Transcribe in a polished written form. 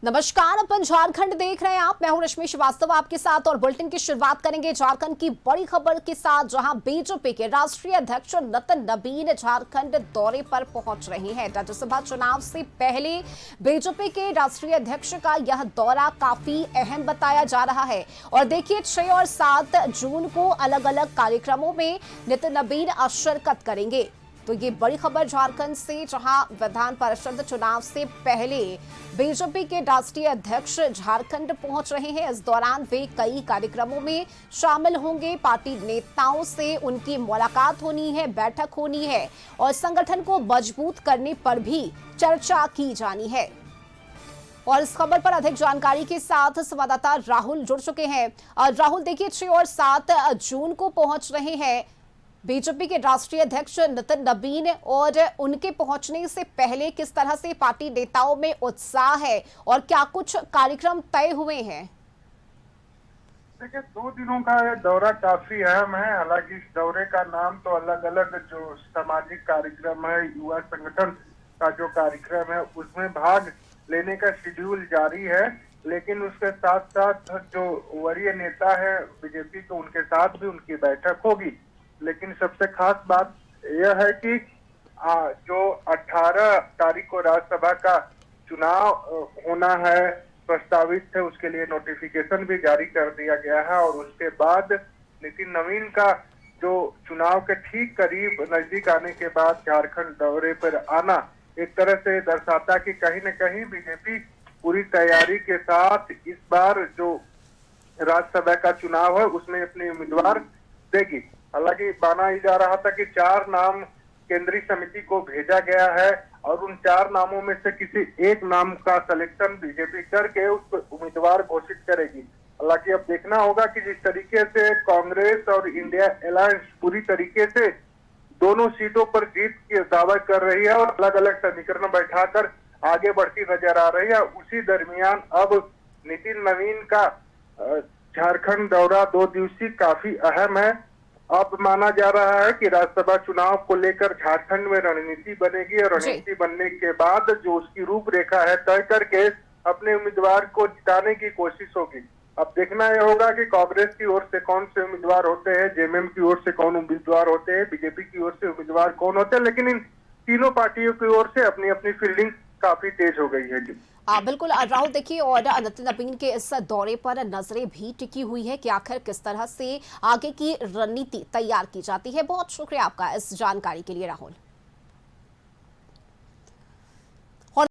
नमस्कार, अपन झारखंड देख रहे हैं आप। मैं हूं रश्मि श्रीवास्तव आपके साथ और बुलेटिन की शुरुआत करेंगे झारखंड की बड़ी खबर के साथ, जहां बीजेपी के राष्ट्रीय अध्यक्ष नितिन नवीन झारखंड दौरे पर पहुंच रहे हैं। राज्यसभा चुनाव से पहले बीजेपी के राष्ट्रीय अध्यक्ष का यह दौरा काफी अहम बताया जा रहा है। और देखिए, 6 और 7 जून को अलग अलग कार्यक्रमों में नितिन नवीन शिरकत करेंगे। तो ये बड़ी खबर झारखंड से, जहां विधान परिषद चुनाव से पहले बीजेपी के राष्ट्रीय अध्यक्ष झारखंड पहुंच रहे हैं। इस दौरान वे कई कार्यक्रमों में शामिल होंगे। पार्टी नेताओं से उनकी मुलाकात होनी है, बैठक होनी है और संगठन को मजबूत करने पर भी चर्चा की जानी है। और इस खबर पर अधिक जानकारी के साथ संवाददाता राहुल जुड़ चुके हैं। राहुल, देखिए, 6 और 7 जून को पहुंच रहे हैं बीजेपी के राष्ट्रीय अध्यक्ष नितिन नवीन, और उनके पहुंचने से पहले किस तरह से पार्टी नेताओं में उत्साह है और क्या कुछ कार्यक्रम तय हुए हैं? देखिए, 2 दिनों का यह दौरा काफी अहम है। हालांकि इस दौरे का नाम तो अलग अलग जो सामाजिक कार्यक्रम है, युवा संगठन का जो कार्यक्रम है, उसमें भाग लेने का शेड्यूल जारी है। लेकिन उसके साथ साथ जो वरीय नेता है बीजेपी के, उनके साथ भी उनकी बैठक होगी। लेकिन सबसे खास बात यह है कि जो 18 तारीख को राज्यसभा का चुनाव होना है, प्रस्तावित है, उसके लिए नोटिफिकेशन भी जारी कर दिया गया है। और उसके बाद नितिन नवीन का जो चुनाव के ठीक करीब नजदीक आने के बाद झारखंड दौरे पर आना एक तरह से दर्शाता कि कहीं न कहीं बीजेपी पूरी तैयारी के साथ इस बार जो राज्यसभा का चुनाव है उसमें अपने उम्मीदवार देगी। हालांकि माना जा रहा था कि 4 नाम केंद्रीय समिति को भेजा गया है और उन 4 नामों में से किसी एक नाम का सिलेक्शन बीजेपी करके उस उम्मीदवार घोषित करेगी। हालांकि अब देखना होगा कि जिस तरीके से कांग्रेस और इंडिया अलायंस पूरी तरीके से दोनों सीटों पर जीत की दावा कर रही है और अलग अलग समीकरण बैठाकर आगे बढ़ती नजर आ रही है, उसी दरमियान अब नितिन नवीन का झारखंड दौरा 2 दिवसीय काफी अहम है। अब माना जा रहा है कि राज्यसभा चुनाव को लेकर झारखंड में रणनीति बनेगी और रणनीति बनने के बाद जो उसकी रूपरेखा है तय करके अपने उम्मीदवार को जिताने की कोशिश होगी। अब देखना यह होगा कि कांग्रेस की ओर से कौन से उम्मीदवार होते हैं, जेएमएम की ओर से कौन उम्मीदवार होते हैं, बीजेपी की ओर से उम्मीदवार कौन होते हैं। लेकिन इन तीनों पार्टियों की ओर से अपनी अपनी फील्डिंग काफी तेज हो गई है जी। बिल्कुल राहुल, देखिए, और नितिन नवीन के इस दौरे पर नजरें भी टिकी हुई है कि आखिर किस तरह से आगे की रणनीति तैयार की जाती है। बहुत शुक्रिया आपका इस जानकारी के लिए राहुल।